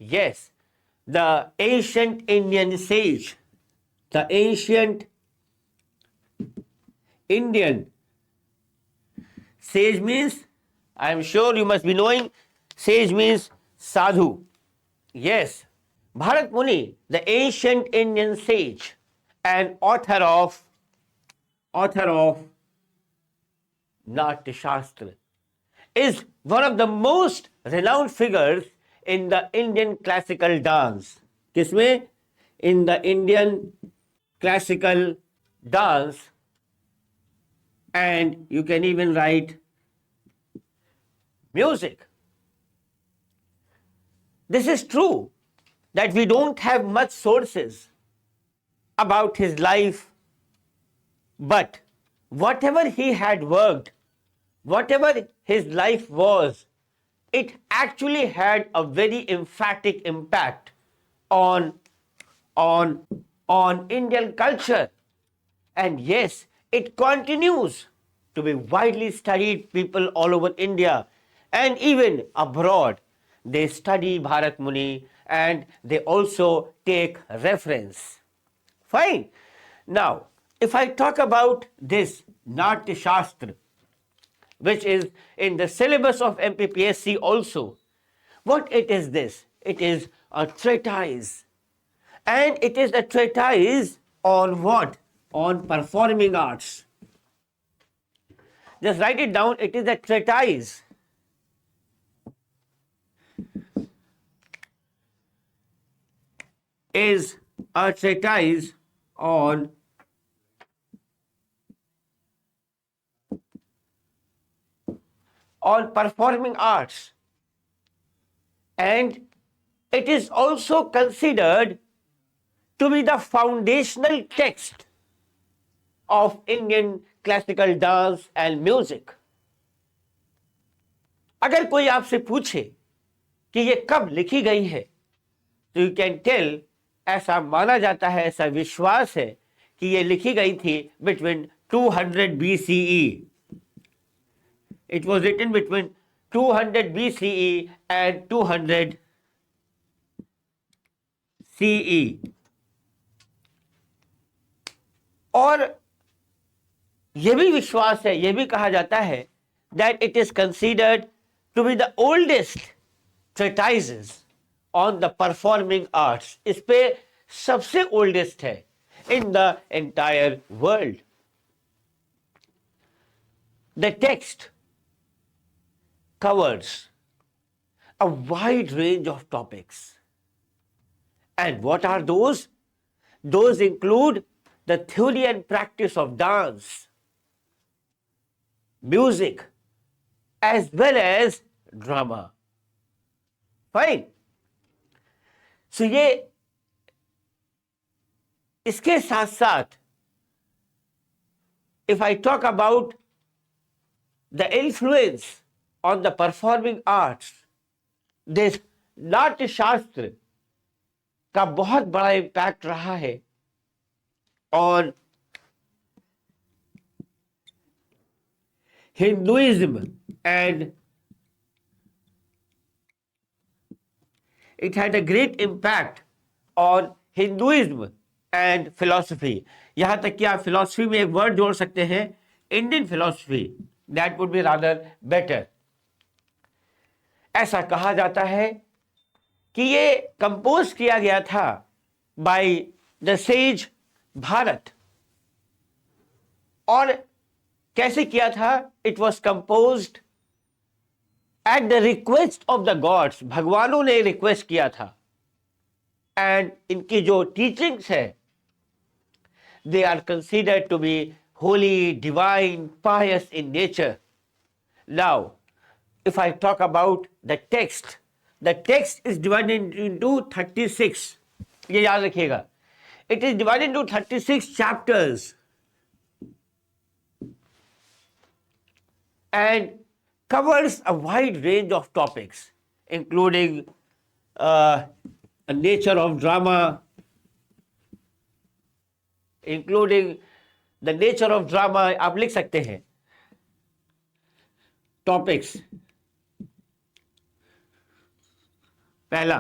Yes, the ancient Indian sage, the ancient Indian sage means, I am sure you must be knowing, sage means sadhu. Yes, Bharat Muni, the ancient Indian sage and author of Natya Shastra, is one of the most renowned figures in the Indian classical dance. किसमें? In the Indian classical dance, and you can even write music. This is true that we don't have much sources about his life, but whatever he had worked, whatever his life was, it actually had a very emphatic impact on on on Indian culture. And yes, it continues to be widely studied. People all over India and even abroad, they study Bharat Muni and they also take reference. Fine. Now, if I talk about this Natya Shastra, which is in the syllabus of MPPSC also, what it is this? It is a treatise. And it is a treatise on what? On performing arts. Just write it down. It is a treatise. Is a treatise on performing arts. And it is also considered to be the foundational text of Indian classical dance and music. अगर कोई आपसे पूछे कि ये कब लिखी गई है, तो यू कैन टेल, ऐसा माना जाता है, ऐसा विश्वास है कि ये लिखी गई थी between 200 BCE. It was written between 200 BCE and 200 CE. और यह भी विश्वास है, यह भी कहा जाता है that it is considered to be the oldest treatises on the performing arts. इस पे सबसे oldest है in the entire world. The text covers a wide range of topics. And what are those? Those include the theory and practice of dance, music, as well as drama. Fine. So ये इसके साथ साथ, if I talk about the influence on the performing arts, this नाट्य शास्त्र का बहुत बड़ा impact रहा है on Hinduism, and it had a great impact on Hinduism and philosophy. यहां तक कि आप philosophy में एक वर्ड जोड़ सकते हैं, Indian philosophy. That would be rather better. ऐसा कहा जाता है कि ये कंपोज किया गया था by the sage भारत. और कैसे किया था? It was composed at the request of the gods. भगवानों ने रिक्वेस्ट किया था. And इनकी जो teachings है, they are considered to be holy, divine, pious in nature. Now, if I talk about the text is divided into 36. ये याद रखिएगा. It is divided into 36 chapters and covers a wide range of topics, including a nature of drama, including the nature of drama. आप लिख सकते हैं topics. पहला,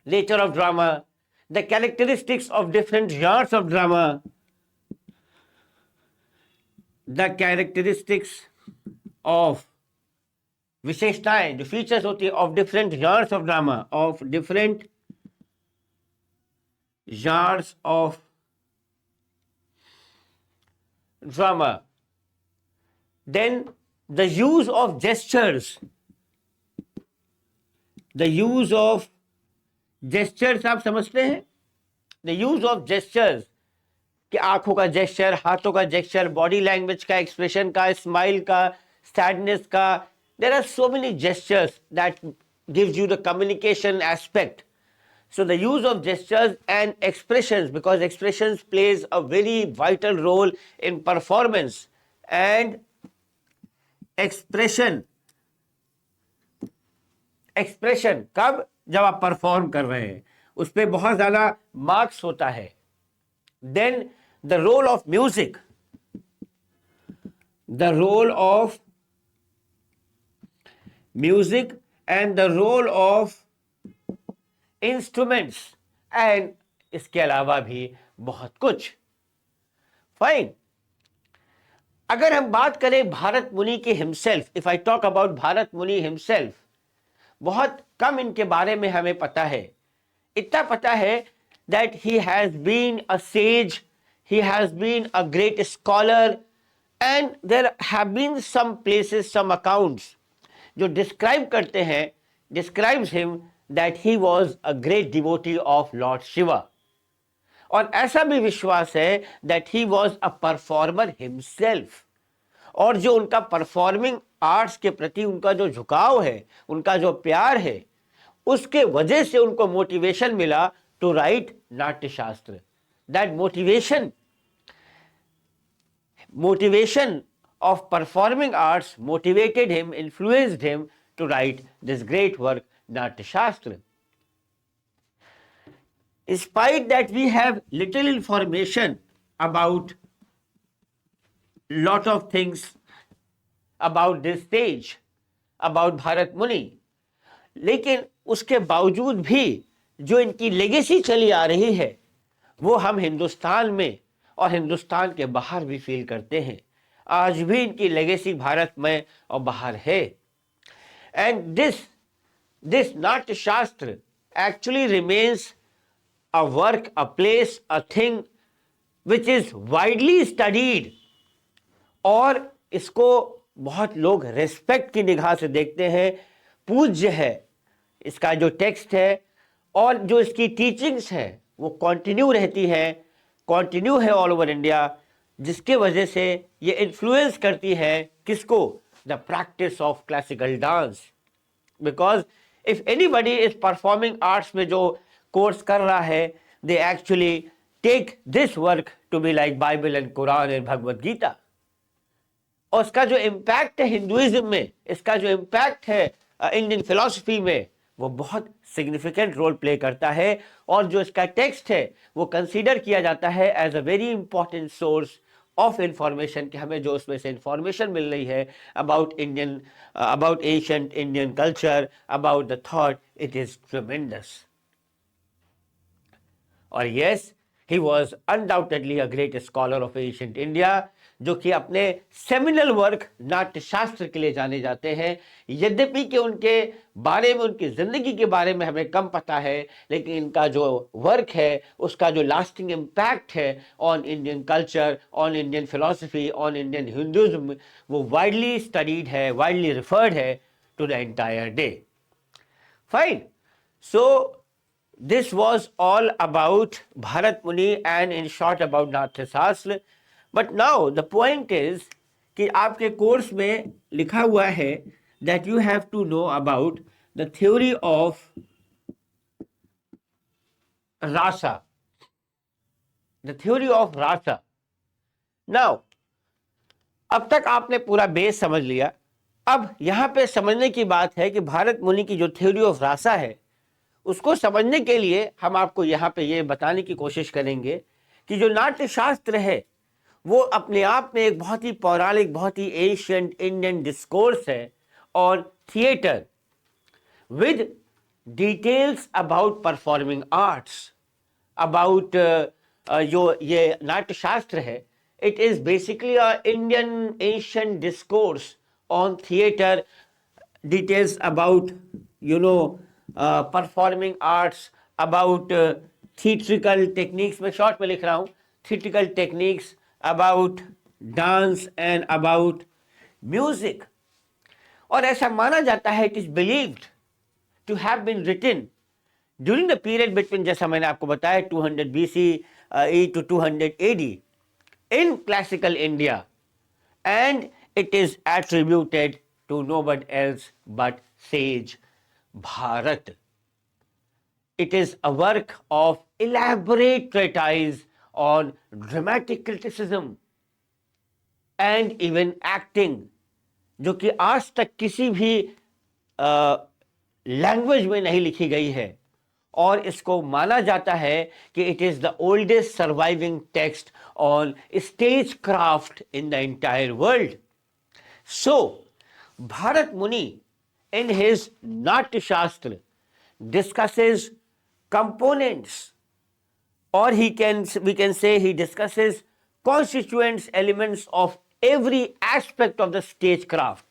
nature of drama, the characteristics of different genres of drama, the characteristics of विशेषताएं जो features होती है of different genres of drama, of different genres of drama. Then the use of gestures, the use of gestures आप समझते हैं? The use of gestures कि आंखों का जेस्चर, हाथों का जेस्चर, बॉडी लैंग्वेज का, एक्सप्रेशन का, स्माइल का, सैडनेस का. There are so many gestures that gives you the communication aspect. So the use of gestures and expressions, because expressions plays a very vital role in performance. And expression कब? जब आप perform कर रहे हैं, उस पर बहुत ज्यादा मार्क्स होता है. Then the role of music, the role of music and the role of instruments, and इसके अलावा भी बहुत कुछ. फाइन. अगर हम बात करें भारत मुनि के himself, if I talk about Bharat मुनि हिमसेल्फ, बहुत कम इनके बारे में हमें पता है. इतना पता है that he has been a sage, he has been a great scholar, and there have been some places, some accounts जो describe करते हैं, describes him that he was a great devotee of Lord Shiva. और ऐसा भी विश्वास है that he was a performer himself. और जो उनका परफॉर्मिंग आर्ट्स के प्रति उनका जो झुकाव है, उनका जो प्यार है, उसके वजह से उनको मोटिवेशन मिला टू राइट नाट्य शास्त्र. That motivation of performing arts motivated him, influenced him to write this great work, Natya Shastra. Despite that we have little information about lot of things about this stage, about Bharat Muni, लेकिन उसके बावजूद भी जो इनकी legacy चली आ रही है वो हम हिंदुस्तान में और हिंदुस्तान के बाहर भी फील करते हैं. आज भी इनकी लेगेसी भारत में और बाहर है. एंड दिस नाट्य शास्त्र actually remains a work, a place, a thing which is widely studied, और इसको बहुत लोग रेस्पेक्ट की निगाह से देखते हैं. पूज्य है इसका जो टेक्स्ट है, और जो इसकी टीचिंग्स है वो कंटिन्यू रहती है, कंटिन्यू है ऑल ओवर इंडिया, जिसके वजह से ये इन्फ्लुएंस करती है किसको? The practice of classical dance. Because if anybody is performing arts में जो कोर्स कर रहा है, they actually take this work to be like Bible and Quran and Bhagavad Gita. और इसका जो इम्पैक्ट है हिंदुइज्म में, इसका जो इम्पैक्ट है इंडियन फिलॉसफी में, वो बहुत सिग्निफिकेंट रोल प्ले करता है. और जो इसका टेक्स्ट है वो कंसीडर किया जाता है as a very important source of information, कि हमें जो उसमें से इंफॉर्मेशन मिल रही है about Indian, about ancient Indian culture, about the thought, it is tremendous. और yes, he was undoubtedly a great scholar of ancient India, जो कि अपने सेमिनल वर्क नाट्य शास्त्र के लिए जाने जाते हैं. यद्यपि कि उनके बारे में, उनकी जिंदगी के बारे में हमें कम पता है, लेकिन इनका जो वर्क है उसका जो लास्टिंग इम्पैक्ट है on Indian culture, on Indian philosophy, on Indian Hinduism, वो वाइडली स्टडीड है, वाइडली रिफर्ड है to the entire day. Fine. So this was all about Bharat Muni and in short about Natya Shastra. But now the point is कि आपके course में लिखा हुआ है that you have to know about the theory of rasa. The theory of rasa. Now, अब तक आपने पूरा बेस समझ लिया. अब यहाँ पे समझने की बात है कि भारत मुनि की जो थ्योरी ऑफ रासा है, उसको समझने के लिए हम आपको यहाँ पे ये बताने की कोशिश करेंगे कि जो नाट्य शास्त्र है वो अपने आप में एक बहुत ही पौराणिक, बहुत ही एशियंट इंडियन डिस्कोर्स है और theatre with details about performing arts, about जो ये नाट्यशास्त्र है, it is basically a Indian ancient discourse on theater, details about, performing arts, about theatrical techniques. मैं शॉर्ट में लिख रहा हूँ, theatrical techniques, about dance and about music. और ऐसा माना जाता है, it is believed to have been written during the period between, जैसा मैंने आपको बताया, 200 BCE to 200 AD in classical India, and it is attributed to nobody else but sage Bharat. It is a work of elaborate treatise on dramatic criticism and even acting, जो कि आज तक किसी भी लैंग्वेज में नहीं लिखी गई है, और इसको माना जाता है कि it is the oldest surviving text on stage craft in the entire world. So Bharat Muni in his Natyashastra discusses components, or we can say he discusses constituents, elements of every aspect of the stage craft.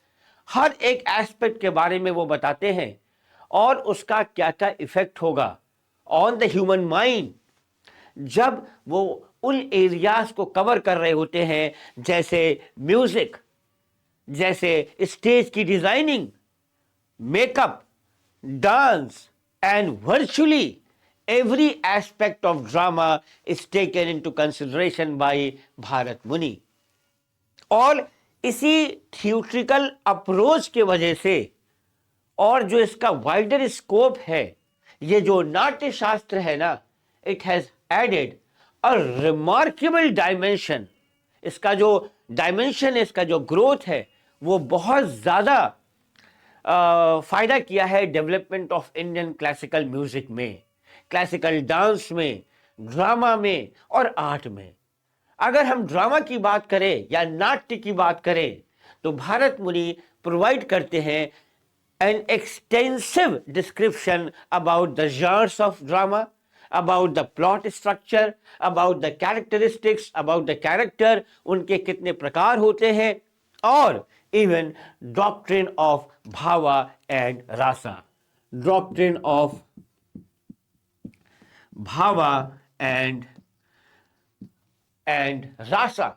हर एक aspect के बारे में वो बताते हैं और उसका क्या क्या इफेक्ट होगा ऑन द ह्यूमन माइंड जब वो उन एरियाज को कवर कर रहे होते हैं, जैसे म्यूजिक, जैसे स्टेज की designing, makeup, dance, and virtually every aspect of drama is taken into consideration by Bharat Muni. और इसी थियोट्रिकल अप्रोच के वजह से और जो इसका वाइडर स्कोप है, ये जो नाट्य शास्त्र है ना, it has added a remarkable dimension. इसका जो डायमेंशन है, इसका जो ग्रोथ है, वो बहुत ज्यादा फायदा किया है development of Indian classical music में, क्लासिकल डांस में, ड्रामा में और आर्ट में. अगर हम ड्रामा की बात करें या नाट्य की बात करें तो भारत मुनि प्रोवाइड करते हैं an extensive description about the genres of drama, about the plot structure, about the characteristics, about the character, उनके कितने प्रकार होते हैं, और even doctrine of bhava and rasa, doctrine of bhava and rasa.